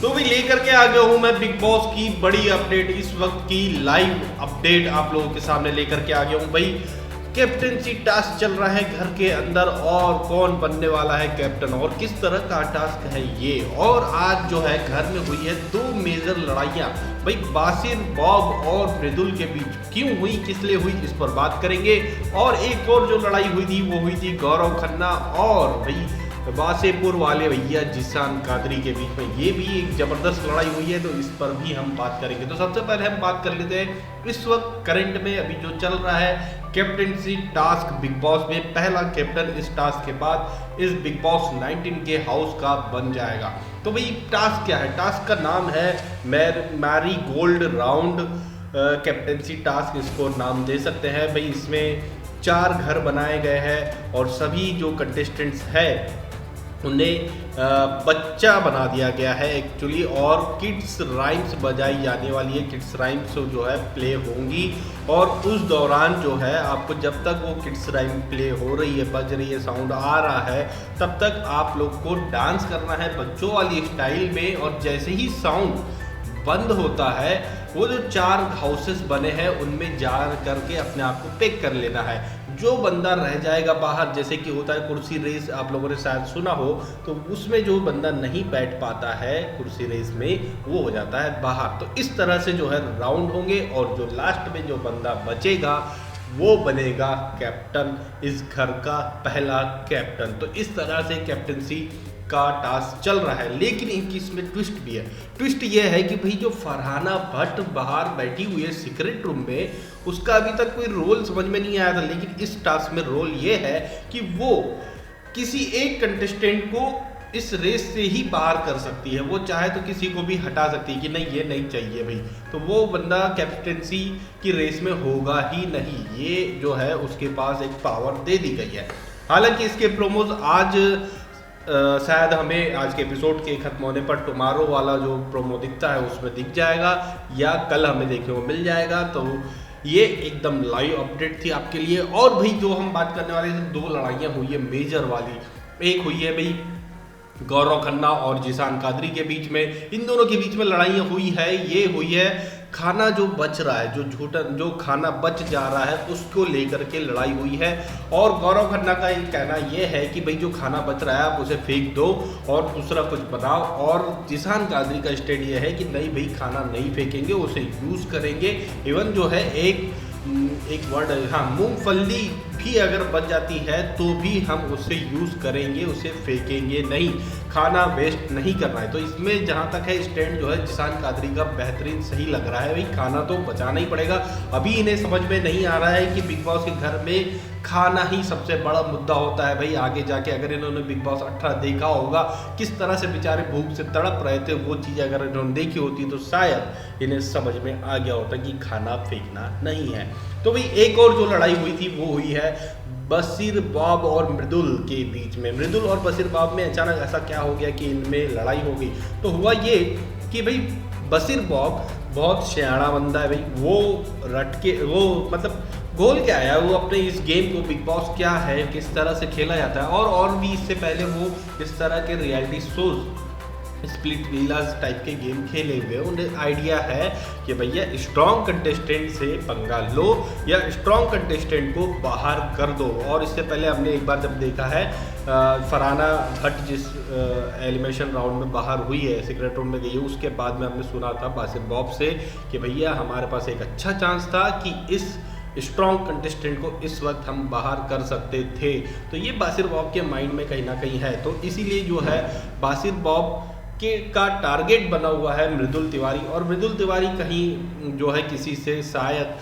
तो भी लेकर के आ गया हूँ मैं बिग बॉस की बड़ी अपडेट। इस वक्त की लाइव अपडेट आप लोगों के सामने लेकर के आ गया हूँ भाई। कैप्टेंसी टास्क चल रहा है घर के अंदर और कौन बनने वाला है कैप्टन और किस तरह का टास्क है ये। और आज जो है घर में हुई है दो मेजर लड़ाइयाँ भाई, बासिर बॉब और मृदुल के बीच। क्यों हुई, किस लिए हुई, इस पर बात करेंगे। और एक और जो लड़ाई हुई थी वो हुई थी गौरव खन्ना और भाई वासेपुर वाले भैया जिशान कादरी के बीच में। ये भी एक जबरदस्त लड़ाई हुई है, तो इस पर भी हम बात करेंगे। तो सबसे पहले हम बात कर लेते हैं इस वक्त करंट में अभी जो चल रहा है कैप्टेंसी टास्क बिग बॉस में। पहला कैप्टन इस टास्क के बाद इस बिग बॉस 19 के हाउस का बन जाएगा। तो भाई टास्क क्या है, टास्क का नाम है Marie Gold round captaincy task, इसको नाम दे सकते हैं भाई। इसमें 4 घर बनाए गए हैं और सभी जो कंटेस्टेंट्स हैं उन्हें बच्चा बना दिया गया है एक्चुअली। और किड्स राइम्स बजाई जाने वाली है, किड्स राइम्स जो है प्ले होंगी। और उस दौरान जो है आपको जब तक वो किड्स राइम प्ले हो रही है, बज रही है, साउंड आ रहा है, तब तक आप लोग को डांस करना है बच्चों वाली स्टाइल में। और जैसे ही साउंड बंद होता है वो जो 4 हाउसेस बने हैं उनमें जा करके अपने आप को पिक कर लेना है। जो बंदा रह जाएगा बाहर, जैसे कि होता है कुर्सी रेस, आप लोगों ने शायद सुना हो, तो उसमें जो बंदा नहीं बैठ पाता है कुर्सी रेस में वो हो जाता है बाहर। तो इस तरह से जो है राउंड होंगे और जो लास्ट में जो बंदा बचेगा वो बनेगा कैप्टन, इस घर का पहला कैप्टन। तो इस तरह से कैप्टनसी का टास्क चल रहा है। लेकिन इनकी इसमें ट्विस्ट भी है। ट्विस्ट ये है कि भाई जो फरहाना भट्ट बाहर बैठी हुई है सीक्रेट रूम में, उसका अभी तक कोई रोल समझ में नहीं आया था। लेकिन इस टास्क में रोल ये है कि वो किसी एक कंटेस्टेंट को इस रेस से ही बाहर कर सकती है। वो चाहे तो किसी को भी हटा सकती है कि नहीं ये नहीं चाहिए भाई, तो वो बंदा कैप्टेंसी की रेस में होगा ही नहीं। ये जो है उसके पास एक पावर दे दी गई है। हालांकि इसके प्रोमोज आज शायद हमें आज के एपिसोड के खत्म होने पर टुमारो वाला जो प्रोमो दिखता है उसमें दिख जाएगा या कल हमें देखने को मिल जाएगा। तो ये एकदम लाइव अपडेट थी आपके लिए। और भाई जो हम बात करने वाले थे, 2 लड़ाइयाँ हुई है मेजर वाली। एक हुई है भाई गौरव खन्ना और जिशान कादरी के बीच में, इन दोनों के बीच में लड़ाइयाँ हुई है। ये हुई है खाना जो बच रहा है, जो खाना बच जा रहा है उसको लेकर के लड़ाई हुई है। और गौरव खन्ना का एक कहना ये है कि भाई जो खाना बच रहा है आप उसे फेंक दो और दूसरा कुछ बनाओ। और जिशान कादरी का स्टैंड ये है कि नहीं भाई खाना नहीं फेंकेंगे, उसे यूज़ करेंगे। इवन जो है एक वर्ड है, हाँ, मूंगफली भी अगर बच जाती है तो भी हम उसे यूज़ करेंगे, उसे फेंकेंगे नहीं, खाना वेस्ट नहीं करना है। तो इसमें जहाँ तक है स्टैंड जो है जिशान कादरी का बेहतरीन सही लग रहा है। भाई खाना तो बचाना ही पड़ेगा। अभी इन्हें समझ में नहीं आ रहा है कि बिग बॉस के घर में खाना ही सबसे बड़ा मुद्दा होता है। भाई आगे जाके अगर इन्होंने बिग बॉस 18 देखा होगा, किस तरह से बेचारे भूख से तड़प रहे थे, वो चीज़ अगर इन्होंने देखी होती तो शायद इन्हें समझ में आ गया होता कि खाना फेंकना नहीं है। तो भाई एक और जो लड़ाई हुई थी वो हुई है बसिर बॉब और मृदुल के बीच में। मृदुल और बसिर बॉब में अचानक ऐसा क्या हो गया कि इनमें लड़ाई हो गई। तो हुआ ये कि भाई बसिर बॉब बहुत सियाना बंदा है भाई। वो रट के वो मतलब गोल क्या है, वो अपने इस गेम को बिग बॉस क्या है, किस तरह से खेला जाता है और भी इससे पहले वो इस तरह के रियलिटी शोज स्प्लिट विलास टाइप के गेम खेले हुए। उन्हें आइडिया है कि भैया स्ट्रॉन्ग कंटेस्टेंट से पंगा लो या स्ट्रॉन्ग कंटेस्टेंट को बाहर कर दो। और इससे पहले हमने एक बार जब देखा है फरहाना भट्ट जिस एलिमिनेशन राउंड में बाहर हुई है, सीक्रेट रूम में गई है, उसके बाद में हमने सुना था बासिर बॉब से कि भैया हमारे पास एक अच्छा चांस था कि इस स्ट्रॉन्ग कंटेस्टेंट को इस वक्त हम बाहर कर सकते थे। तो ये बासिर बॉब के माइंड में कहीं ना कहीं है। तो इसीलिए जो है बासिर बॉब का टारगेट बना हुआ है मृदुल तिवारी। और मृदुल तिवारी कहीं जो है किसी से शायद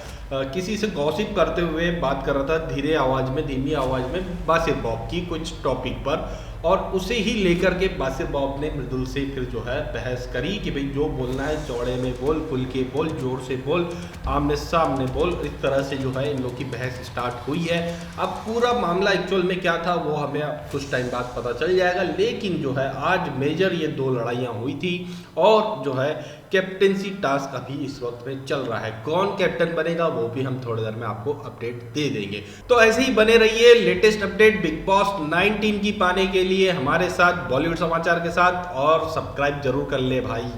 किसी से गॉसिप करते हुए बात कर रहा था धीमी आवाज़ में बासिर बॉब की कुछ टॉपिक पर। और उसे ही लेकर के बासिर बॉब ने मृदुल से फिर जो है बहस करी कि भाई जो बोलना है चौड़े में बोल, खुल के बोल, जोर से बोल, आमने सामने बोल। इस तरह से जो है इन लोग की बहस स्टार्ट हुई है। अब पूरा मामला एक्चुअल में क्या था वो हमें कुछ टाइम बाद पता चल जाएगा। लेकिन जो है आज मेजर ये 2 लड़ाइयाँ हुई थी और जो है कैप्टेंसी टास्क अभी इस वक्त में चल रहा है। कौन कैप्टन बनेगा वो भी हम थोड़ी देर में आपको अपडेट दे देंगे। तो ऐसे ही बने रहिए लेटेस्ट अपडेट बिग बॉस 19 की पाने के लिए हमारे साथ बॉलीवुड समाचार के साथ, और सब्सक्राइब जरूर कर ले भाई।